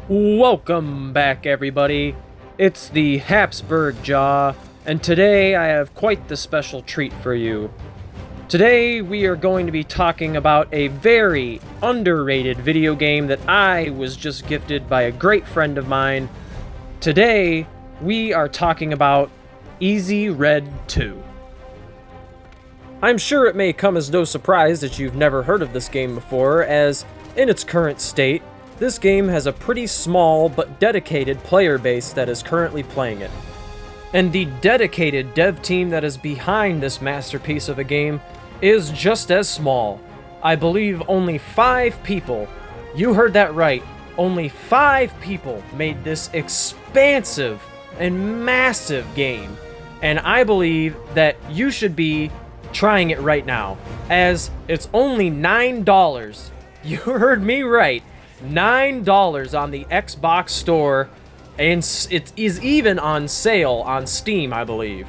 Welcome back, everybody. It's the Habsburg Jaw, and today I have quite the special treat for you. Today we are going to be talking about a very underrated video game that I was just gifted by a great friend of mine. Today we are talking about Easy Red 2. I'm sure it may come as no surprise that you've never heard of this game before, as in its current state, this game has a pretty small but dedicated player base that is currently playing it. And the dedicated dev team that is behind this masterpiece of a game is just as small. I believe only 5 people, you heard that right, only 5 people made this expansive and massive game. And I believe that you should be trying it right now, as it's only $9. You heard me right. $9 on the Xbox store, and it is even on sale on Steam, I believe.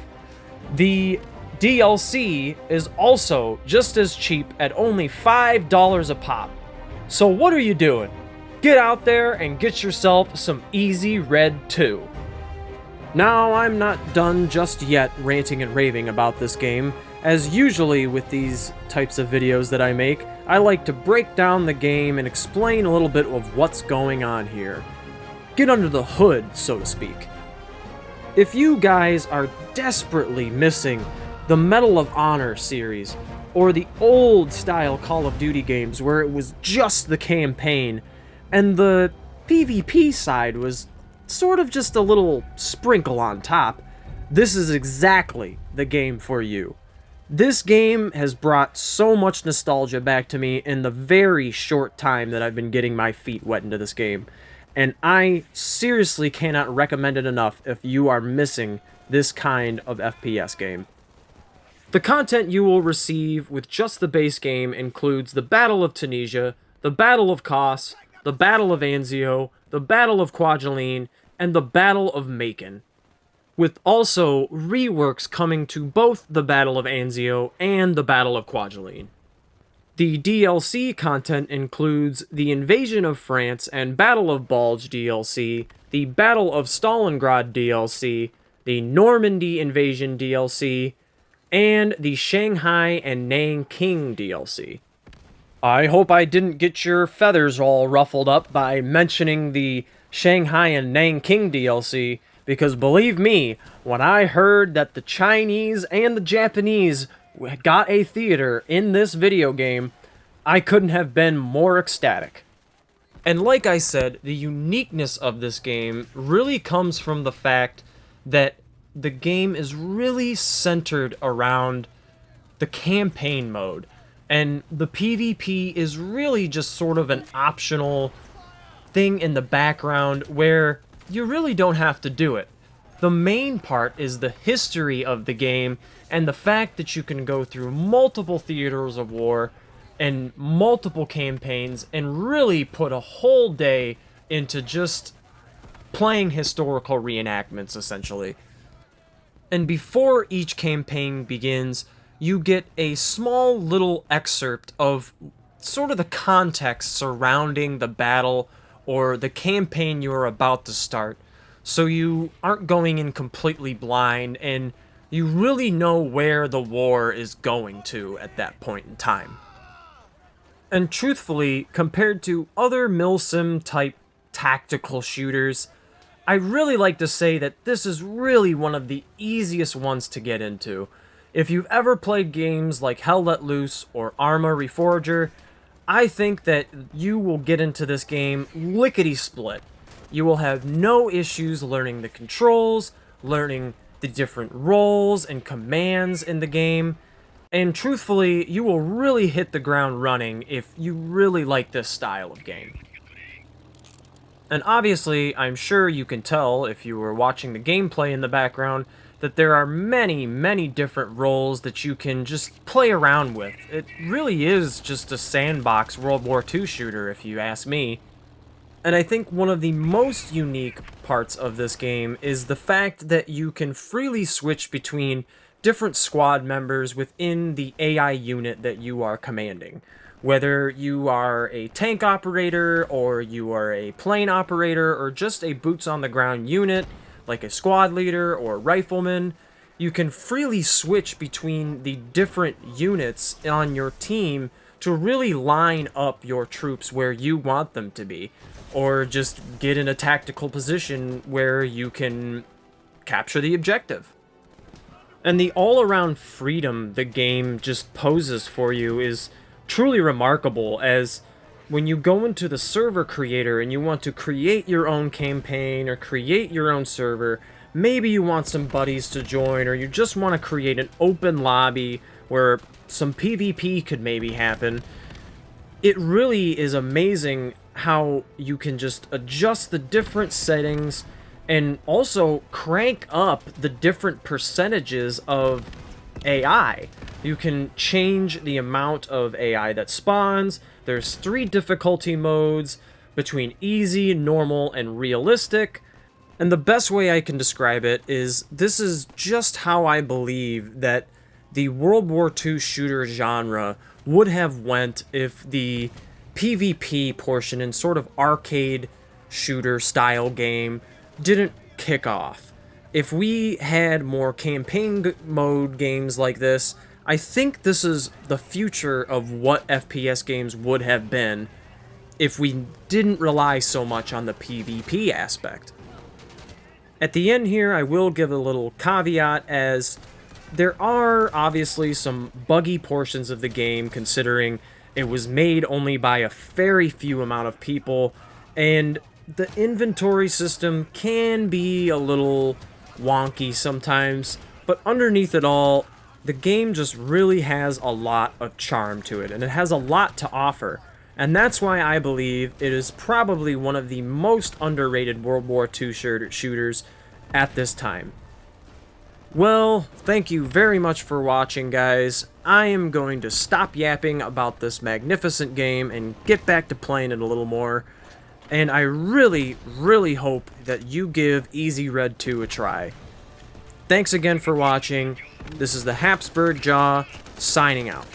The DLC is also just as cheap at only $5 a pop. So what are you doing? Get out there and get yourself some Easy Red 2. Now, I'm not done just yet ranting and raving about this game, as usually with these types of videos that I make, I like to break down the game and explain a little bit of what's going on here. Get under the hood, so to speak. If you guys are desperately missing the Medal of Honor series, or the old style Call of Duty games where it was just the campaign, and the PvP side was sort of just a little sprinkle on top, this is exactly the game for you. This game has brought so much nostalgia back to me in the very short time that I've been getting my feet wet into this game, and I seriously cannot recommend it enough if you are missing this kind of FPS game. The content you will receive with just the base game includes the Battle of Tunisia, the Battle of Kos, the Battle of Anzio, the Battle of Kwajalein, and the Battle of Macon, with also reworks coming to both the Battle of Anzio and the Battle of Kwajalein. The DLC content includes the Invasion of France and Battle of Bulge DLC, the Battle of Stalingrad DLC, the Normandy Invasion DLC, and the Shanghai and Nanking DLC. I hope I didn't get your feathers all ruffled up by mentioning the Shanghai and Nanking DLC, because believe me, when I heard that the Chinese and the Japanese got a theater in this video game, I couldn't have been more ecstatic. And like I said, the uniqueness of this game really comes from the fact that the game is really centered around the campaign mode, and the PvP is really just sort of an optional thing in the background where you really don't have to do it. The main part is the history of the game and the fact that you can go through multiple theaters of war and multiple campaigns and really put a whole day into just playing historical reenactments, essentially. And before each campaign begins, you get a small little excerpt of sort of the context surrounding the battle or the campaign you are about to start, so you aren't going in completely blind and you really know where the war is going to at that point in time. And truthfully, compared to other milsim type tactical shooters, I really like to say that this is really one of the easiest ones to get into. If you've ever played games like Hell Let Loose or Arma Reforger, I think that you will get into this game lickety-split. You will have no issues learning the controls, learning the different roles and commands in the game, and truthfully, you will really hit the ground running if you really like this style of game. And obviously, I'm sure you can tell if you were watching the gameplay in the background that there are many, many different roles that you can just play around with. It really is just a sandbox World War II shooter, if you ask me. And I think one of the most unique parts of this game is the fact that you can freely switch between different squad members within the AI unit that you are commanding. Whether you are a tank operator, or you are a plane operator, or just a boots-on-the-ground unit, like a squad leader or rifleman, you can freely switch between the different units on your team to really line up your troops where you want them to be, or just get in a tactical position where you can capture the objective. And the all-around freedom the game just poses for you is truly remarkable, as when you go into the server creator and you want to create your own campaign or create your own server, maybe you want some buddies to join, or you just want to create an open lobby where some PvP could maybe happen. It really is amazing how you can just adjust the different settings and also crank up the different percentages of AI. You can change the amount of AI that spawns. There's 3 difficulty modes between easy, normal, and realistic. And the best way I can describe it is this is just how I believe that the World War II shooter genre would have went if the PvP portion and sort of arcade shooter style game didn't kick off. If we had more campaign mode games like this, I think this is the future of what FPS games would have been if we didn't rely so much on the PvP aspect. At the end here, I will give a little caveat, as there are obviously some buggy portions of the game, considering it was made only by a very few amount of people, and the inventory system can be a little wonky sometimes, but underneath it all, the game just really has a lot of charm to it, and it has a lot to offer. And that's why I believe it is probably one of the most underrated World War II shooters at this time. Well, thank you very much for watching, guys. I am going to stop yapping about this magnificent game and get back to playing it a little more. And I really, really hope that you give Easy Red 2 a try. Thanks again for watching. This is the Habsburg Jaw, signing out.